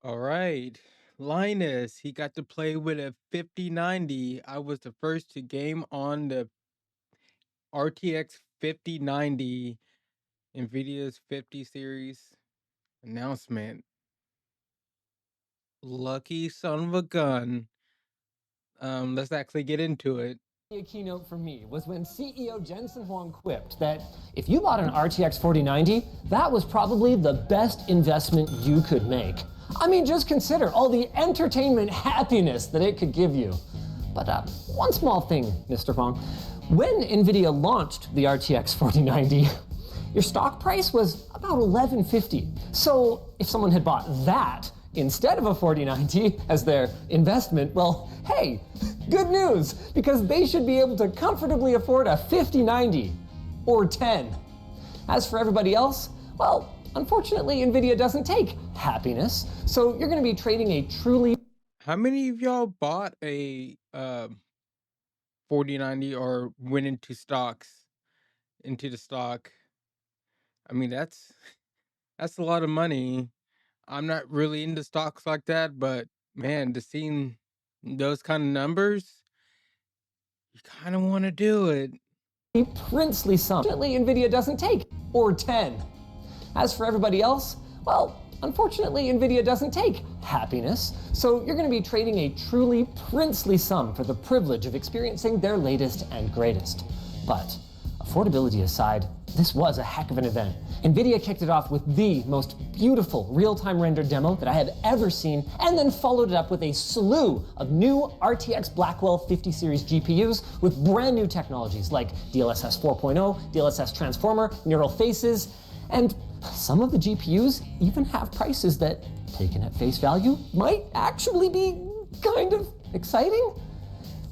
All right. Linus, he got to play with a 5090. I was the first to game on the RTX 5090, NVIDIA's 50 series announcement. Lucky son of a gun. Let's actually get into it. A keynote for me was when CEO Jensen Huang quipped that if you bought an RTX 4090, that was probably the best investment you could make. I mean, just consider all the entertainment happiness that it could give you. But one small thing, Mr. Huang. When NVIDIA launched the RTX 4090, your stock price was about $11.50. So if someone had bought that instead of a 4090 as their investment, well, hey, good news, because they should be able to comfortably afford a 5090 or 10. As for everybody else, well, unfortunately, NVIDIA doesn't take happiness, so you're going to be trading a truly... How many of y'all bought a 4090 or went into the stock? I mean, that's a lot of money. I'm not really into stocks like that, but man, to seeing those kind of numbers, you kind of want to do it. princely sum. Unfortunately, NVIDIA doesn't take, or 10. As for everybody else, well, unfortunately, NVIDIA doesn't take happiness, so you're going to be trading a truly princely sum for the privilege of experiencing their latest and greatest. But affordability aside, this was a heck of an event. NVIDIA kicked it off with the most beautiful real-time rendered demo that I have ever seen, and then followed it up with a slew of new RTX Blackwell 50 series GPUs with brand new technologies like DLSS 4.0, DLSS Transformer, Neural Faces, and some of the GPUs even have prices that, taken at face value, might actually be kind of exciting.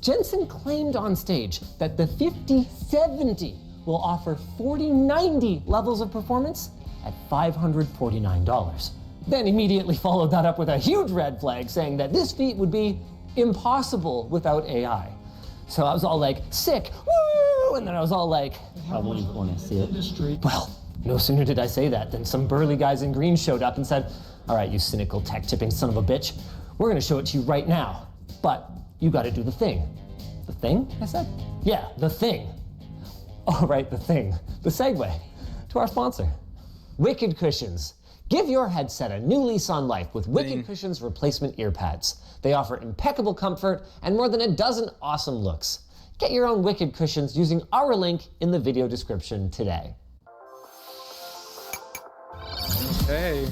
Jensen claimed on stage that the 5070 will offer 4090 levels of performance at $549. Then immediately followed that up with a huge red flag saying that this feat would be impossible without AI. So I was all like, sick, woo! And then I was all like, I wouldn't want to see it. well, no sooner did I say that than some burly guys in green showed up and said, all right, you cynical tech-tipping son of a bitch, we're gonna show it to you right now, but you gotta do the thing. The thing, I said? Yeah, the thing. All right, the thing. The segue to our sponsor, Wicked Cushions. Give your headset a new lease on life with Wicked Cushions replacement ear pads. They offer impeccable comfort and more than a dozen awesome looks. Get your own Wicked Cushions using our link in the video description today. Hey.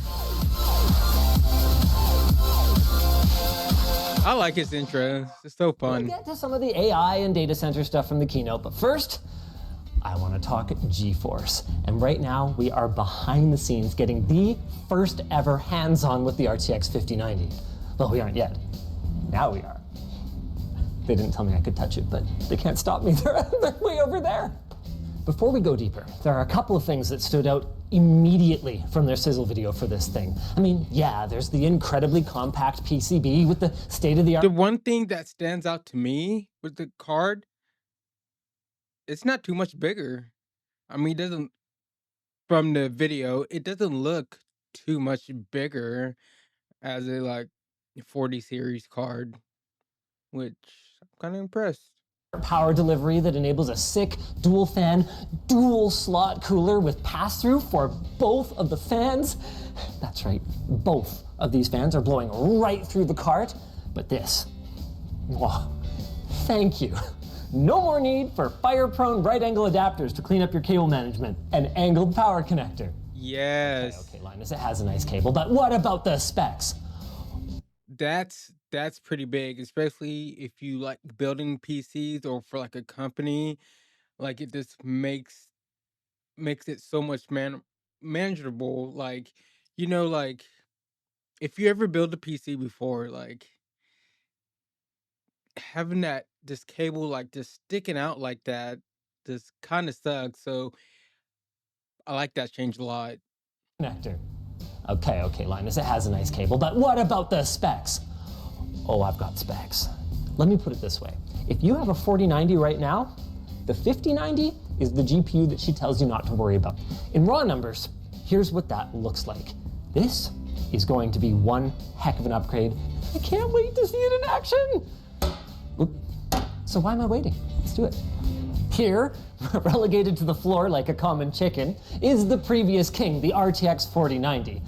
I like his intro. It's so fun. We'll get to some of the AI and data center stuff from the keynote, but first, I want to talk GeForce. And right now, we are behind the scenes getting the first ever hands-on with the RTX 5090. Well, we aren't yet. Now we are. They didn't tell me I could touch it, but they can't stop me. They're way over there. Before we go deeper, there are a couple of things that stood out immediately from their sizzle video for this thing. I mean, yeah, there's the incredibly compact PCB with the state-of-the-art... The one thing that stands out to me with the card, it's not too much bigger. I mean, from the video, it doesn't look too much bigger as a like 40 series card, which I'm kind of impressed. Power delivery that enables a sick dual fan, dual slot cooler with pass-through for both of the fans. That's right, both of these fans are blowing right through the cart, but this, wow, thank you. No more need for fire-prone right-angle adapters to clean up your cable management. An angled power connector. Yes. Okay, Linus, it has a nice cable, but what about the specs? That's pretty big, especially if you like building PCs or for like a company. Like it just makes it so much manageable. Like, like if you ever build a PC before, like having this cable like just sticking out like that just kind of sucks. So I like that change a lot. Connector. Okay, Linus, it has a nice cable, but what about the specs? Oh, I've got specs. Let me put it this way. If you have a 4090 right now, the 5090 is the GPU that she tells you not to worry about. In raw numbers, here's what that looks like. This is going to be one heck of an upgrade. I can't wait to see it in action. Oop. So why am I waiting? Let's do it. Here, relegated to the floor like a common chicken, is the previous king, the RTX 4090.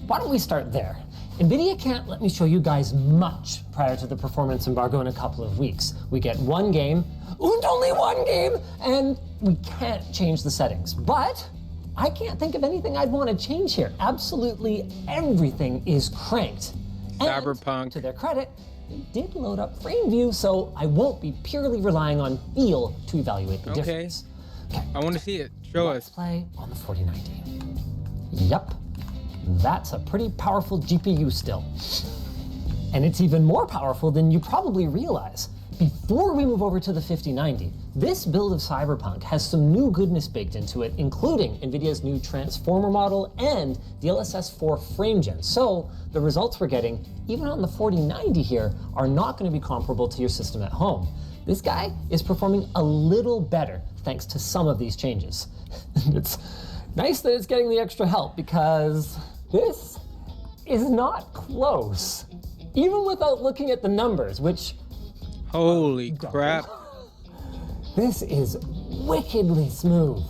Why don't we start there? NVIDIA can't let me show you guys much prior to the performance embargo in a couple of weeks. We get one game, and only one game, and we can't change the settings. But I can't think of anything I'd want to change here. Absolutely everything is cranked. Cyberpunk. And to their credit, they did load up frame view, so I won't be purely relying on feel to evaluate the difference. Okay, I want to see it. Show Let's us. play on the 4090. Yep, that's a pretty powerful GPU still. And it's even more powerful than you probably realize. Before we move over to the 5090, this build of Cyberpunk has some new goodness baked into it, including NVIDIA's new transformer model and DLSS 4 frame gen. So the results we're getting, even on the 4090 here, are not going to be comparable to your system at home. This guy is performing a little better thanks to some of these changes. It's nice that it's getting the extra help because this is not close. Even without looking at the numbers, which Holy crap. this is wickedly smooth.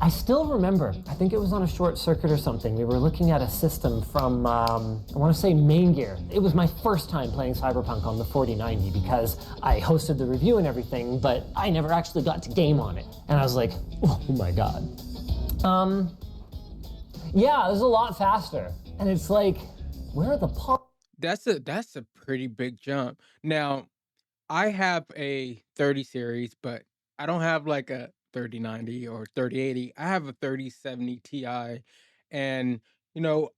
I still remember, I think it was on a short circuit or something, we were looking at a system from, I want to say Main Gear. It was my first time playing Cyberpunk on the 4090 because I hosted the review and everything, but I never actually got to game on it. And I was like, oh my God. Yeah, it was a lot faster. And it's like, where are the That's a pretty big jump. Now, I have a 30 series, but I don't have like a 3090 or 3080. I have a 3070 Ti. And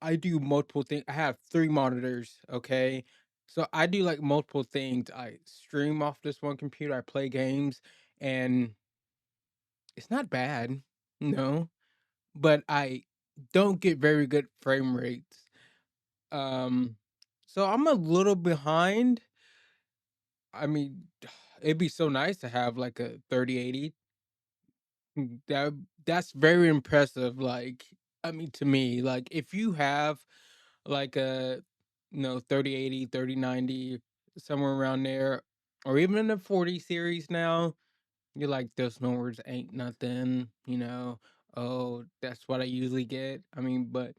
I do multiple things. I have 3 monitors, okay? So I do like multiple things. I stream off this one computer, I play games, and it's not bad, no, but I don't get very good frame rates. Um so I'm a little behind. I mean, it'd be so nice to have like a 3080. That's very impressive. Like, I mean, to me, like if you have like a 3080, 3090, somewhere around there, or even in the 40 series now, you're like, those numbers ain't nothing, Oh, that's what I usually get. I mean, but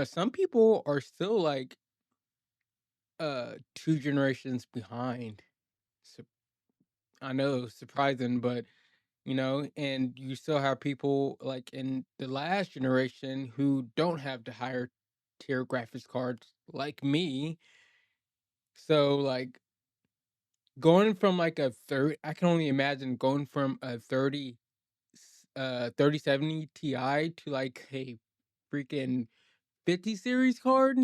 some people are still like 2 generations behind. So I know, surprising, but and you still have people like in the last generation who don't have the higher tier graphics cards like me. So like going from like a third, I can only imagine going from a 3070 Ti to like a freaking 50 series card.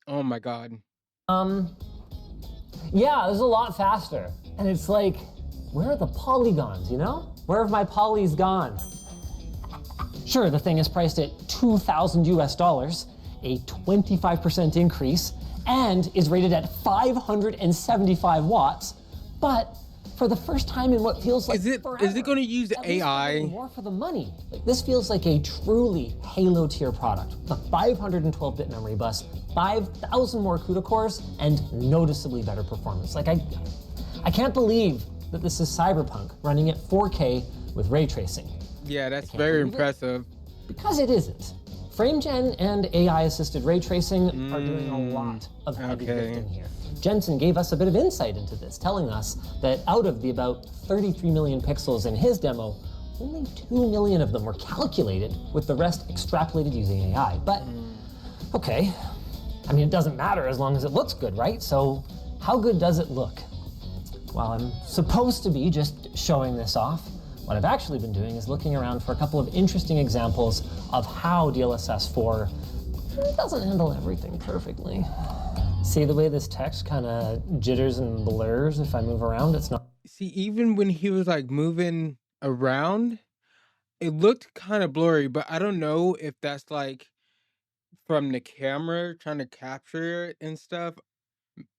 Oh my god. Yeah, it was a lot faster. And it's like, where are the polygons, you know? Where have my polys gone? Sure, the thing is priced at 2,000 US dollars, a 25% increase, and is rated at 575 watts, but for the first time in what feels like Is it forever, going to use at least we're AI? getting more for the money. Like, this feels like a truly Halo tier product. The 512-bit memory bus, 5,000 more CUDA cores, and noticeably better performance. Like, I can't believe that this is Cyberpunk running at 4K with ray tracing. Yeah, that's very impressive. Because it isn't. FrameGen and AI-assisted ray tracing are doing a lot of heavy lifting here. Jensen gave us a bit of insight into this, telling us that out of the about 33 million pixels in his demo, only 2 million of them were calculated, with the rest extrapolated using AI. But, okay, I mean, it doesn't matter as long as it looks good, right? So how good does it look? While I'm supposed to be just showing this off, what I've actually been doing is looking around for a couple of interesting examples of how DLSS 4 doesn't handle everything perfectly. See the way this text kind of jitters and blurs if I move around? It's not. See, even when he was like moving around, it looked kind of blurry, but I don't know if that's like from the camera trying to capture it and stuff.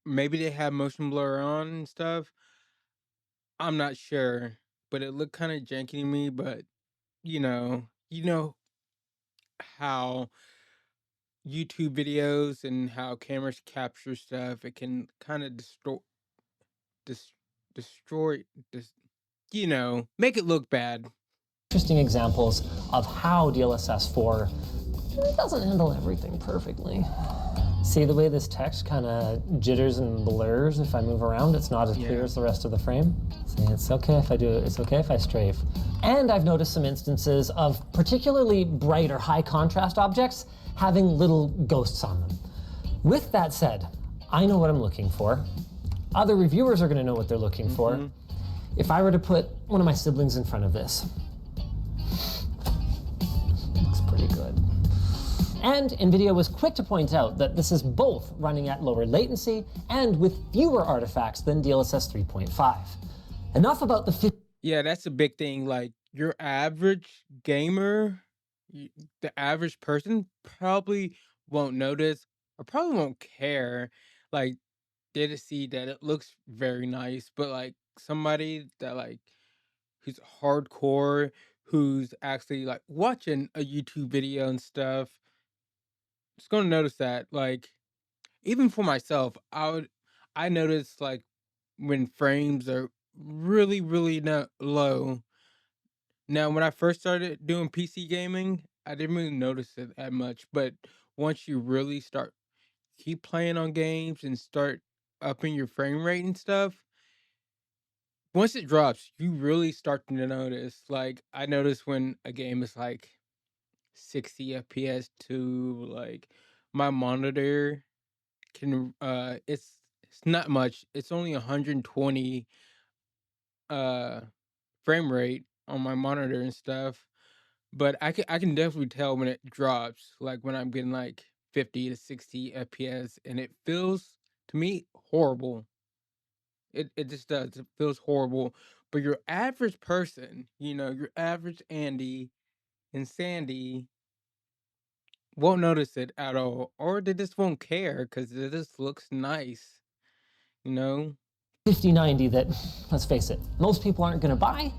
Maybe they have motion blur on and stuff. I'm not sure, but it looked kind of janky to me. But you know how YouTube videos and how cameras capture stuff, it can kind of dis- destroy, dis- make it look bad. Interesting examples of how DLSS 4 doesn't handle everything perfectly. See the way this text kind of jitters and blurs if I move around? It's not as clear Yeah. as the rest of the frame. See, it's okay if I do it. It's okay if I strafe. And I've noticed some instances of particularly bright or high contrast objects having little ghosts on them. With that said, I know what I'm looking for. Other reviewers are going to know what they're looking for. If I were to put one of my siblings in front of this, looks pretty good. And NVIDIA was quick to point out that this is both running at lower latency and with fewer artifacts than DLSS 3.5. Enough about the Yeah, that's a big thing. Like your average gamer, the average person probably won't notice or probably won't care. Like they just see that it looks very nice, but like somebody that who's hardcore, who's actually like watching a YouTube video and stuff, is gonna notice that. Like even for myself, I notice like when frames are really, really low. Now, when I first started doing PC gaming, I didn't really notice it that much, but once you really start keep playing on games and start upping your frame rate and stuff, once it drops, you really start to notice. Like I notice when a game is like 60 FPS to like my monitor can it's not much. It's only 120 uh frame rate on my monitor and stuff. But I can definitely tell when it drops, like when I'm getting like 50 to 60 FPS, and it feels to me horrible. It just does. It feels horrible. But your average person, your average Andy and Sandy won't notice it at all, or they just won't care because it just looks nice, you know? 5090 that, let's face it, most people aren't going to buy.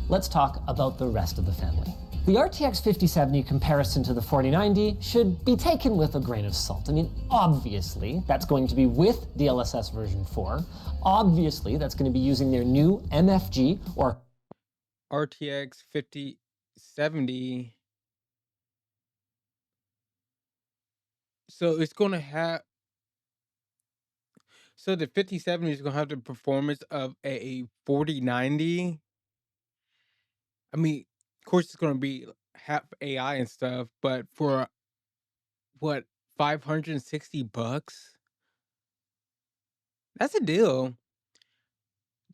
Let's talk about the rest of the family. The RTX 5070 comparison to the 4090 should be taken with a grain of salt. I mean, obviously, that's going to be with DLSS version 4. Obviously, that's going to be using their new MFG or RTX 5070. So it's going to have So the 5070 is gonna have the performance of a 4090. I mean, of course, it's gonna be half AI and stuff, but for what, $560? That's a deal.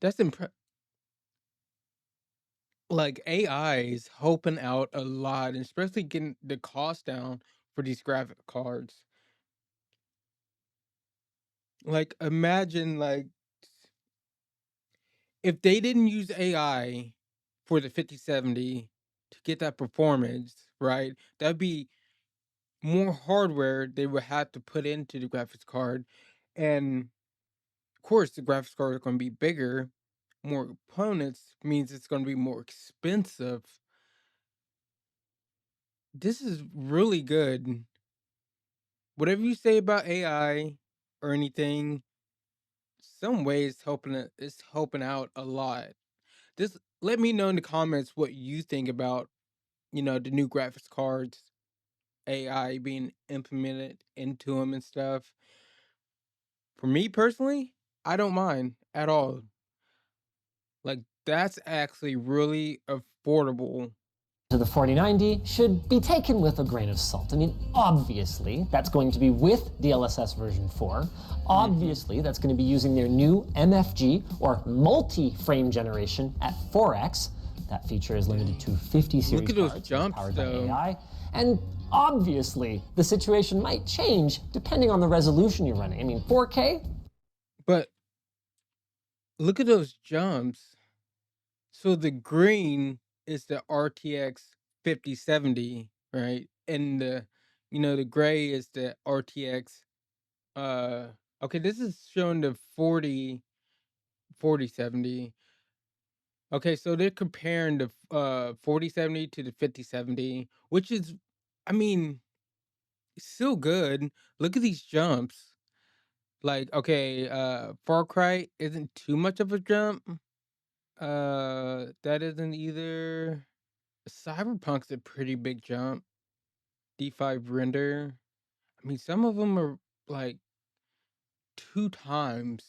That's like AI is helping out a lot, and especially getting the cost down for these graphic cards. Like, imagine if they didn't use AI for the 5070 to get that performance, right? That'd be more hardware they would have to put into the graphics card. And of course, the graphics card is going to be bigger. More components means it's going to be more expensive. This is really good. Whatever you say about AI or anything, some ways it's helping out a lot. Just let me know in the comments what you think about, the new graphics cards, AI being implemented into them and stuff. For me personally, I don't mind at all. Like that's actually really affordable. to the 4090 should be taken with a grain of salt. I mean, obviously, that's going to be with DLSS version 4. Mhm. Obviously, that's going to be using their new MFG or multi-frame generation at 4x. That feature is limited to 50 Look series at those cards and is jumps powered by though. AI. And obviously, the situation might change depending on the resolution you're running. I mean, 4K. But look at those jumps. So the green is the RTX 5070, right? And the gray is the RTX uh okay, this is showing the 4070. Okay, so they're comparing the 4070 to the 5070, which is, I mean, It's still good. Look at these jumps. Like, okay, Far Cry isn't too much of a jump. That isn't either. Cyberpunk's a pretty big jump. D5 render. I mean, some of them are like 2 times,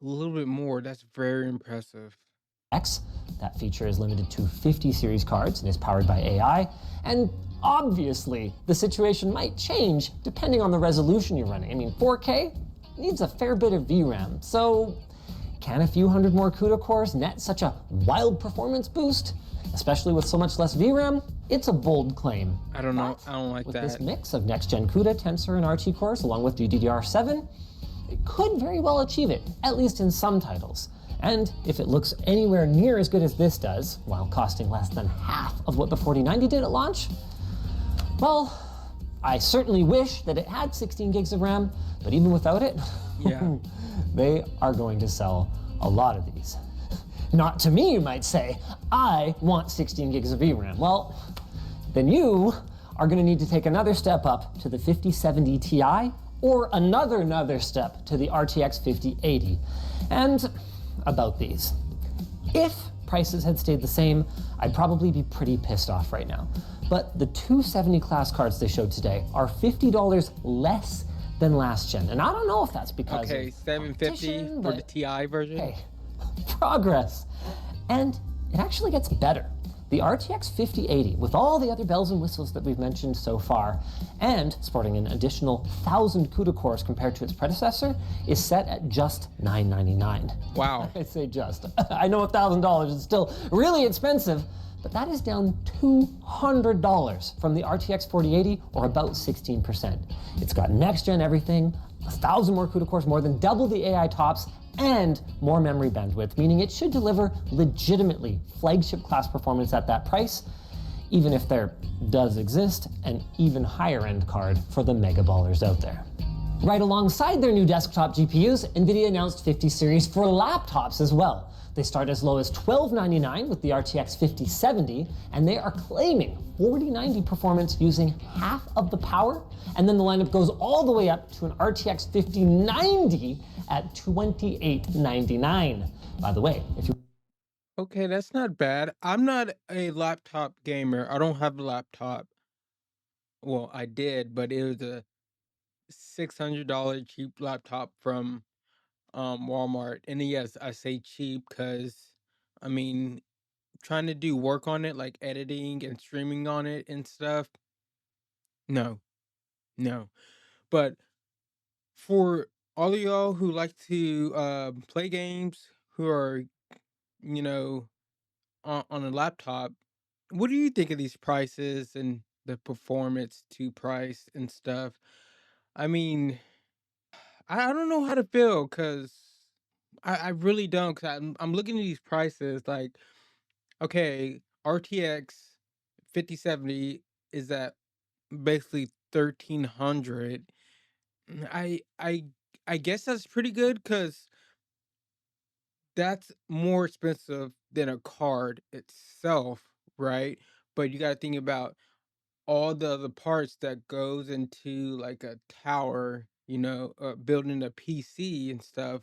a little bit more. That's very impressive. X. That feature is limited to 50 series cards and is powered by AI. And obviously, the situation might change depending on the resolution you're running. I mean, 4K needs a fair bit of VRAM. So, can a few hundred more CUDA cores net such a wild performance boost? Especially with so much less VRAM? It's a bold claim. I don't know. But I don't like with that. this mix of next-gen CUDA, Tensor, and RT cores, along with GDDR7, it could very well achieve it, at least in some titles. And if it looks anywhere near as good as this does, while costing less than half of what the 4090 did at launch, well, I certainly wish that it had 16 gigs of RAM, but even without it, Yeah. they are going to sell a lot of these. Not to me, you might say. I want 16 gigs of VRAM. Well, then you are going to need to take another step up to the 5070 Ti or another step to the RTX 5080. And about these. If prices had stayed the same, I'd probably be pretty pissed off right now. But the 270 class cards they showed today are $50 less than last gen. And I don't know if that's because Okay, of 750 competition, for the but TI version. hey, progress. And it actually gets better. The RTX 5080, with all the other bells and whistles that we've mentioned so far, and sporting an additional 1,000 CUDA cores compared to its predecessor, is set at just $999. Wow. I say just. I know $1,000 is still really expensive, but that is down $200 from the RTX 4080, or about 16%. It's got next-gen everything, 1,000 more CUDA cores, more than double the AI tops, and more memory bandwidth, meaning it should deliver legitimately flagship class performance at that price, even if there does exist an even higher end card for the mega ballers out there. Right alongside their new desktop GPUs, NVIDIA announced 50 series for laptops as well. They start as low as $1299 with the RTX 5070, and they are claiming 4090 performance using half of the power, and then the lineup goes all the way up to an RTX 5090 at $2899. By the way, if you Okay, that's not bad. I'm not a laptop gamer. I don't have a laptop. Well, I did, but it was a $600 cheap laptop from Walmart. And yes, I say cheap because I mean, trying to do work on it, like editing and streaming on it and stuff. No, no. But for all of y'all who like to play games, who are, you know, on a laptop, what do you think of these prices and the performance to price and stuff? I mean, I don't know how to feel because I really don't. Cause I'm looking at these prices like, okay, RTX 5070 is at basically 1300. Mm, I guess that's pretty good because that's more expensive than a card itself, right? But you got to think about all the other parts that goes into like a tower, building a PC and stuff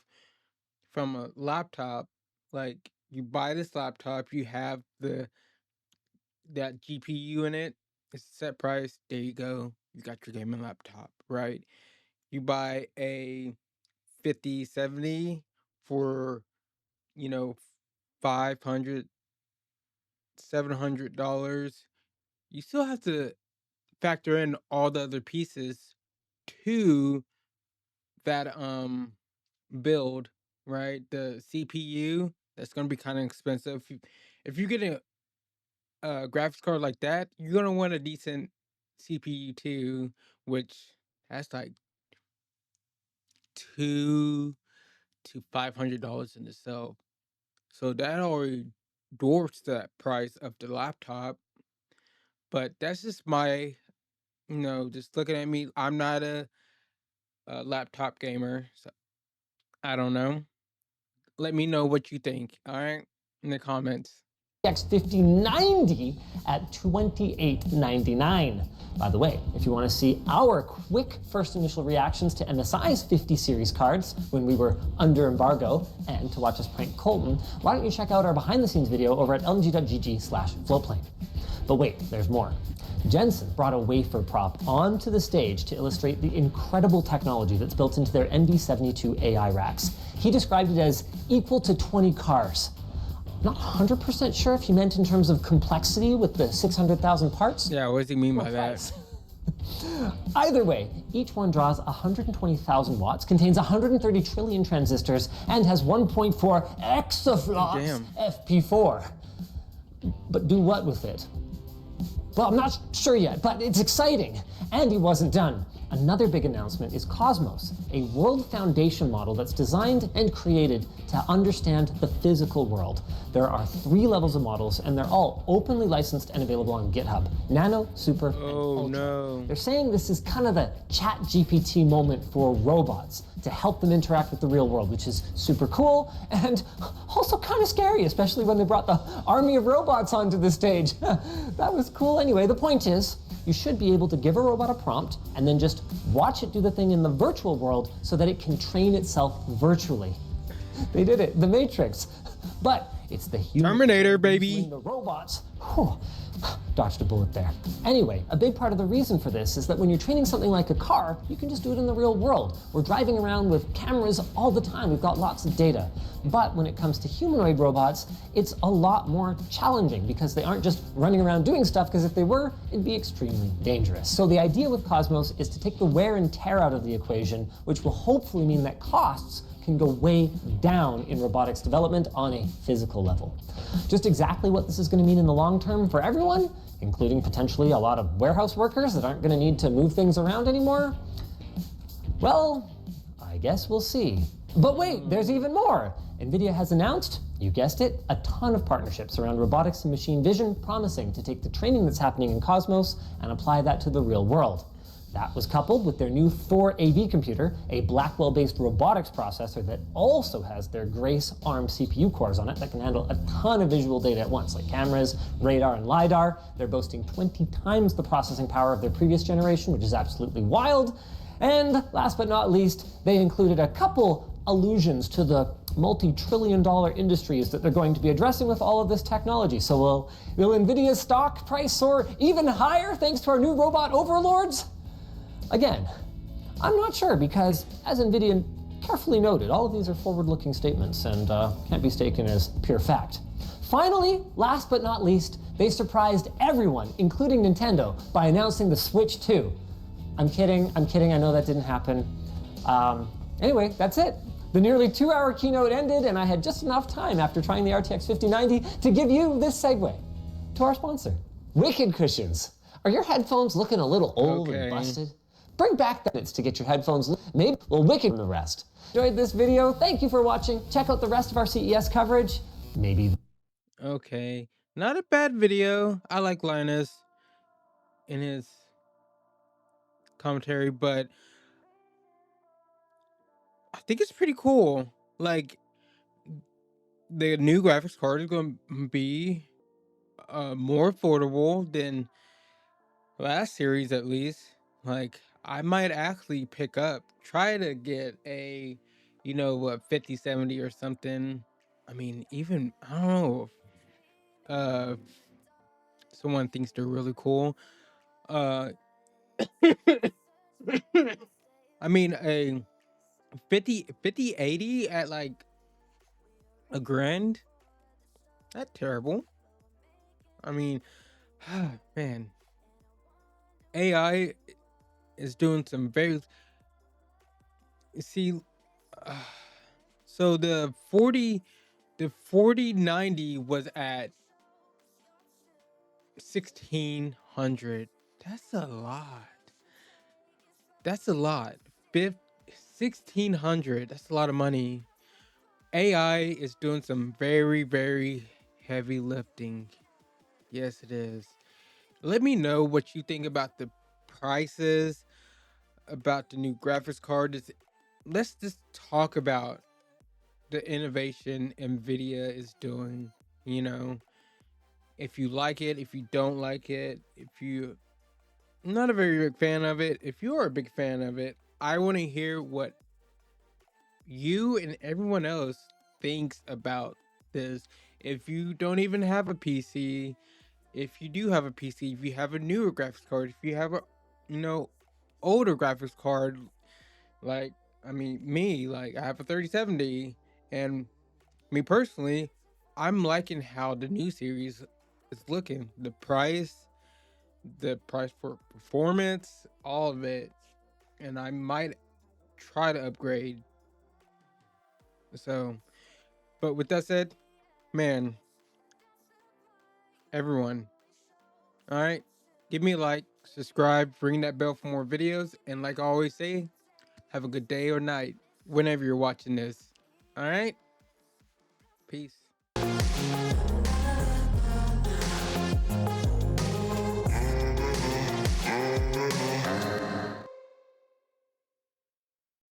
from a laptop. Like you buy this laptop, you have that GPU in it. It's a set price. There you go. You got your gaming laptop, right? You buy a 5070 for, you know, 500, $700. You still have to factor in all the other pieces to that build, right? The CPU, that's gonna be kind of expensive. If you get a graphics card like that, you're gonna want a decent CPU too, which that's like $200 to $500 in itself. So that already dwarfs that price of the laptop. But that's just my, just looking at me. I'm not a laptop gamer, so I don't know. Let me know what you think. All right, in the comments. RTX 5090 at $2899. By the way, if you want to see our quick first initial reactions to MSI's 50 series cards when we were under embargo, and to watch us prank Colton, why don't you check out our behind the scenes video over at lmg.gg/floatplane. But wait, there's more. Jensen brought a wafer prop onto the stage to illustrate the incredible technology that's built into their NV72 AI racks. He described it as equal to 20 cars. Not 100% sure if he meant in terms of complexity with the 600,000 parts. Yeah, what does he mean by that? Either way, each one draws 120,000 watts, contains 130 trillion transistors, and has 1.4 exaflops FP4. But do what with it? Well, I'm not sure yet, but it's exciting. And he wasn't done. Another big announcement is Cosmos, a world foundation model that's designed and created to understand the physical world. There are 3 levels of models, and they're all openly licensed and available on GitHub: Nano, Super, and Ultra. No. They're saying this is kind of the chat GPT moment for robots to help them interact with the real world, which is super cool and also kind of scary, especially when they brought the army of robots onto the stage. That was cool. Anyway, the point is, you should be able to give a robot a prompt and then just watch it do the thing in the virtual world so that it can train itself virtually. They did it, the Matrix. But it's the human Terminator, baby. the robots. Whew. Dodged a bullet there. Anyway, a big part of the reason for this is that when you're training something like a car, you can just do it in the real world. We're driving around with cameras all the time. We've got lots of data. But when it comes to humanoid robots, it's a lot more challenging because they aren't just running around doing stuff, because if they were, it'd be extremely dangerous. So the idea with Cosmos is to take the wear and tear out of the equation, which will hopefully mean that costs can go way down in robotics development on a physical level. Just exactly what this is going to mean in the long term for everyone, including potentially a lot of warehouse workers that aren't going to need to move things around anymore, well, I guess we'll see. But wait, there's even more. NVIDIA has announced, you guessed it, a ton of partnerships around robotics and machine vision, promising to take the training that's happening in Cosmos and apply that to the real world. That was coupled with their new Thor AV computer, a Blackwell-based robotics processor that also has their Grace ARM CPU cores on it that can handle a ton of visual data at once, like cameras, radar, and LiDAR. They're boasting 20 times the processing power of their previous generation, which is absolutely wild. And last but not least, they included a couple allusions to the multi-trillion-dollar industries that they're going to be addressing with all of this technology. So will NVIDIA's stock price soar even higher thanks to our new robot overlords? Again, I'm not sure, because as NVIDIA carefully noted, all of these are forward-looking statements and can't be taken as pure fact. Finally, last but not least, they surprised everyone, including Nintendo, by announcing the Switch 2. I'm kidding, I know that didn't happen. Anyway, that's it. The nearly 2-hour keynote ended, and I had just enough time after trying the RTX 5090 to give you this segue to our sponsor, Wicked Cushions. Are your headphones looking a little old and busted? Bring back the minutes to get your headphones, maybe we'll wicked the rest. Enjoyed this video? Thank you for watching. Check out the rest of our CES coverage. Maybe. Okay, not a bad video. I like Linus in his commentary, but I think it's pretty cool. Like, the new graphics card is going to be more affordable than last series, at least. Like, I might actually try to get a, 5070 or something. I mean, even, I don't know, if someone thinks they're really cool. Uh, I mean, a 5080 at like a grand? Not terrible. I mean, man, AI is doing some very, see, uh, so the 4090 was at 1600. That's a lot. That's a lot. 1600. That's a lot of money. AI is doing some very, very heavy lifting. Yes, it is. Let me know what you think about the prices, about the new graphics card. Let's just talk about the innovation NVIDIA is doing, you know. If you like it, if you don't like it, if you not a very big fan of it, if you're a big fan of it, I want to hear what you and everyone else thinks about this. If you don't even have a PC, if you do have a PC, if you have a newer graphics card, if you have a, you know, older graphics card, like, I mean, me, like, I have a 3070, and me personally, I'm liking how the new series is looking. The price for performance, all of it. And I might try to upgrade. So, but with that said, man, everyone, all right, give me a like, subscribe, ring that bell for more videos. And like I always say, have a good day or night whenever you're watching this. All right, peace.